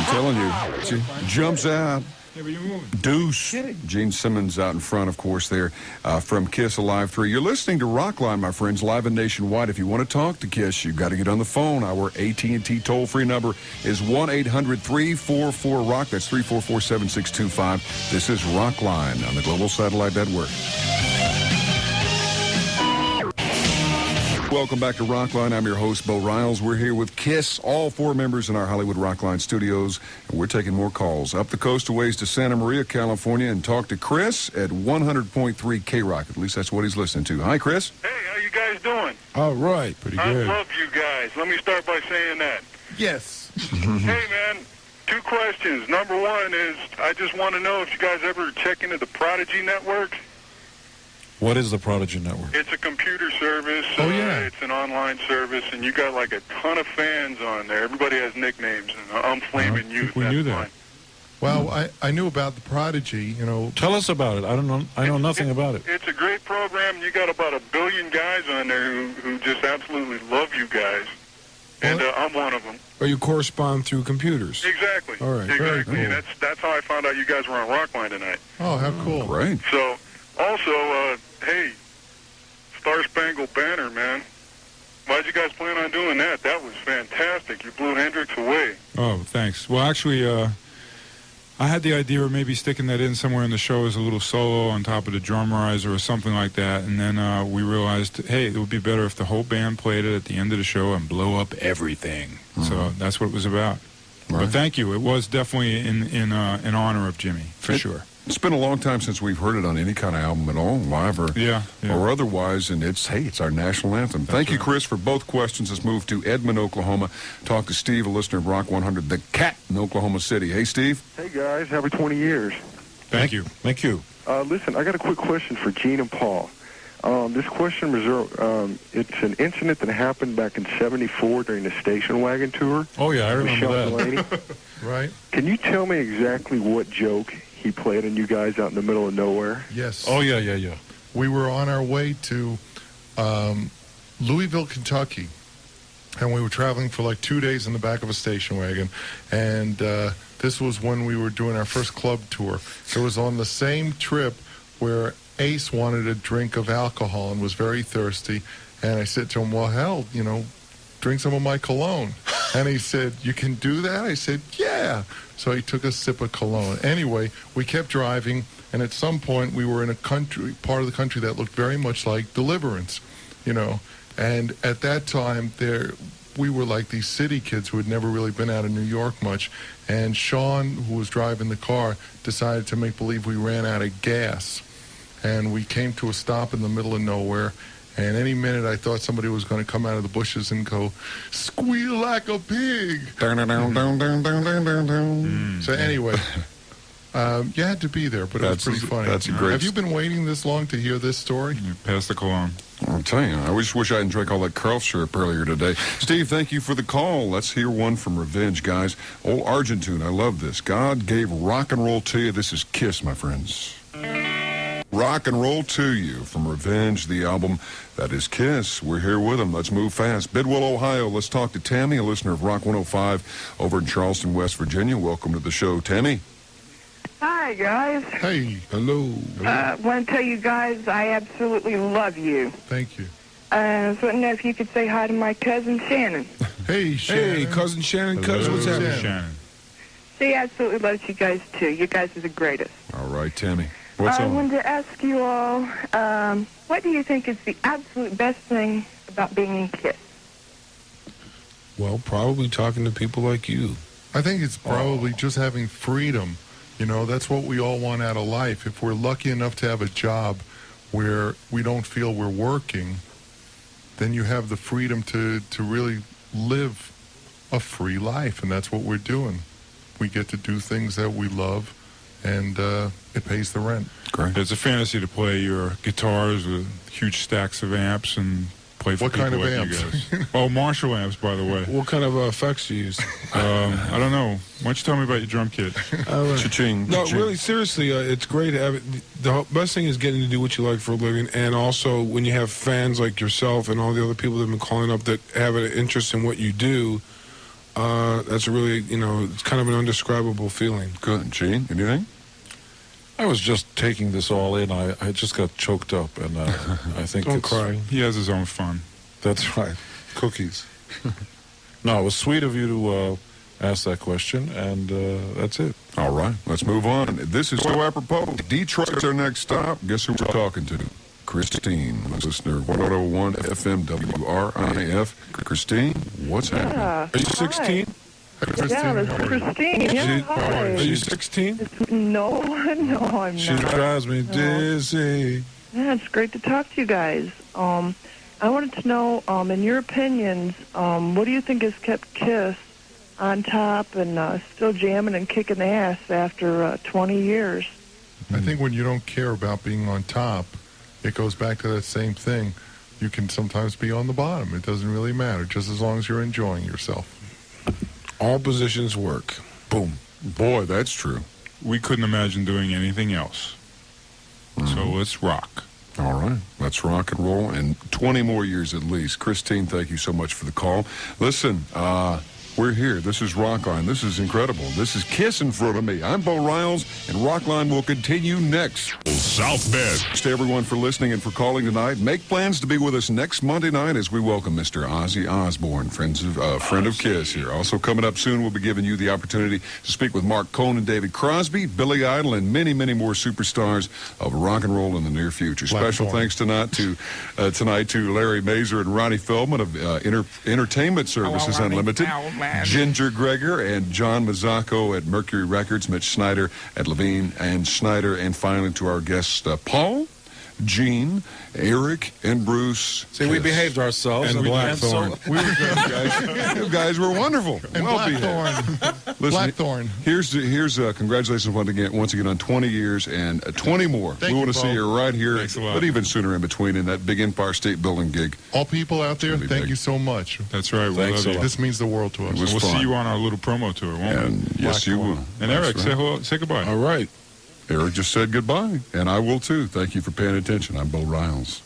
telling you. Jumps out. Deuce. Gene Simmons out in front, of course, there from Kiss Alive 3. You're listening to Rockline, my friends, live and nationwide. If you want to talk to Kiss, you've got to get on the phone. Our AT&T toll-free number is 1-800-344-ROCK. That's 344-7625. This is Rockline on the Global Satellite Network. Welcome back to Rockline. I'm your host, Bo Riles. We're here with Kiss, all four members in our Hollywood Rockline studios, and we're taking more calls. Up the coast a ways to Santa Maria, California, and talk to Chris at 100.3 K-Rock. At least that's what he's listening to. Hi, Chris. Hey, how you guys doing? All right, pretty good. I love you guys. Let me start by saying that. Yes. Hey, man, two questions. Number one is, I just want to know if you guys ever check into the Prodigy Network. What is the Prodigy Network? It's a computer service. Oh, yeah. It's an online service, and you got like a ton of fans on there. Everybody has nicknames, and I'm Flaming Youth. We That's knew that. fine. Well, I knew about the Prodigy, you know. Tell us about it. I know nothing about it. It's a great program. You got about 1 billion guys on there who just absolutely love you guys, and I'm one of them. Or you correspond through computers. Exactly. All right. Very Exactly. cool. And that's how I found out you guys were on Rockline tonight. Oh, how cool. Great. So, also, hey, Star Spangled Banner, man. Why'd you guys plan on doing that? That was fantastic. You blew Hendrix away. Oh, thanks. Well, actually, I had the idea of maybe sticking that in somewhere in the show as a little solo on top of the drummerizer or something like that, and then we realized, hey, it would be better if the whole band played it at the end of the show and blow up everything. So that's what it was about. Right. But thank you. It was definitely in honor of Jimmy, for sure. It's been a long time since we've heard it on any kind of album at all, live or otherwise, and it's our national anthem. Thank you, Chris, for both questions. Let's move to Edmond, Oklahoma. Talk to Steve, a listener of Rock 100, the Cat in Oklahoma City. Hey, Steve. Hey, guys. Happy 20 years. Thank you. Thank you. Listen, I got a quick question for Gene and Paul. This question was, it's an incident that happened back in '74 during the station wagon tour. Oh, yeah, I remember Michelle that. Delaney. Right? Can you tell me exactly what joke he played on you guys out in the middle of nowhere? Yes. Oh, yeah. We were on our way to Louisville, Kentucky, and we were traveling for like 2 days in the back of a station wagon, and this was when we were doing our first club tour. It was on the same trip where Ace wanted a drink of alcohol and was very thirsty, and I said to him, well, hell, drink some of my cologne. And he said, you can do that? I said, yeah. So he took a sip of cologne. Anyway, we kept driving, and at some point we were in a part of the country that looked very much like Deliverance, And at that time, we were like these city kids who had never really been out of New York much. And Sean, who was driving the car, decided to make believe we ran out of gas. And we came to a stop in the middle of nowhere. And any minute, I thought somebody was going to come out of the bushes and go, squeal like a pig. So anyway, you had to be there, but it was pretty funny. That's a great... Have you been waiting this long to hear this story? Pass the cologne. I'll tell you, I just wish I hadn't drank all that Carl syrup earlier today. Steve, thank you for the call. Let's hear one from Revenge, guys. Old Argentine, I love this. God gave rock and roll to you. This is Kiss, my friends. Rock and Roll to You from Revenge, the album that is Kiss. We're here with them. Let's move fast. Bidwell, Ohio. Let's talk to Tammy, a listener of Rock 105 over in Charleston, West Virginia. Welcome to the show, Tammy. Hi, guys. Hey. Hello. I want to tell you guys I absolutely love you. Thank you. I was wondering if you could say hi to my cousin Shannon. Hey, Shannon. Hey, cousin Shannon. Cousin, what's happening? Shannon. She absolutely loves you guys, too. You guys are the greatest. All right, Tammy. What's I on? wanted to ask you all, what do you think is the absolute best thing about being in Kiss? Well, probably talking to people like you. I think it's probably just having freedom. That's what we all want out of life. If we're lucky enough to have a job where we don't feel we're working, then you have the freedom to really live a free life, and that's what we're doing. We get to do things that we love, and it pays the rent. Great. It's a fantasy to play your guitars with huge stacks of amps and play for What people kind of like amps? you guys. Oh, Marshall amps, by the way. What kind of effects do you use? I don't know. Why don't you tell me about your drum kit? Cha-ching. No, cha-ching. really, seriously, it's great to have it. The best thing is getting to do what you like for a living, and also when you have fans like yourself and all the other people that have been calling up that have an interest in what you do, That's a really, it's kind of an undescribable feeling. Good. Gene, anything? I was just taking this all in. I just got choked up, and I think Don't it's, cry. He has his own fun. That's right. Cookies. No, it was sweet of you to ask that question, and that's it. All right, let's move on. This is so apropos. Detroit's our next stop. Guess who we're talking to? Christine, listener 101 FM WRIF. Christine, what's happening? Yeah. Are you 16? Yeah, this is Christine. Yeah, hi. Are you 16? No, no, I'm She not. drives me dizzy. Yeah, it's great to talk to you guys. I wanted to know, in your opinions, what do you think has kept Kiss on top and still jamming and kicking ass after 20 years? I think when you don't care about being on top, it goes back to that same thing. You can sometimes be on the bottom. It doesn't really matter, just as long as you're enjoying yourself. All positions work. Boom. Boy, that's true. We couldn't imagine doing anything else. So let's rock. All right, let's rock and roll, and 20 more years at least. Christine, thank you so much for the call. Listen, we're here. This is Rockline. This is incredible. This is Kiss in front of me. I'm Bo Riles, and Rockline will continue next. South Bend. Thanks to everyone for listening and for calling tonight. Make plans to be with us next Monday night as we welcome Mr. Ozzy Osbourne, friend of Kiss here. Also coming up soon, we'll be giving you the opportunity to speak with Mark Cohn and David Crosby, Billy Idol, and many, many more superstars of rock and roll in the near future. Special thanks tonight to Larry Mazer and Ronnie Feldman of Entertainment Services Unlimited, Ginger Greger and John Mazzacco at Mercury Records, Mitch Snyder at Levine and Snyder, and finally to our guests Paul, Gene, Eric, and Bruce. See, we behaved ourselves. And Blackthorn. We were good, guys. You guys were wonderful. And Blackthorn. Listen, Blackthorn. Here's congratulations once again on 20 years and 20 more. Thank we you, want to Bo. see you right here, Thanks a lot. but even sooner in between in that big Empire State Building gig. All people out there, gonna be thank big. you so much. That's right. We Thanks love a you. lot. This means the world to us. It was We'll fun. see you on our little promo tour, won't we? And yes, you will. And That's Eric, right. say hello, say goodbye. All right. Eric just said goodbye, and I will too. Thank you for paying attention. I'm Bo Riles.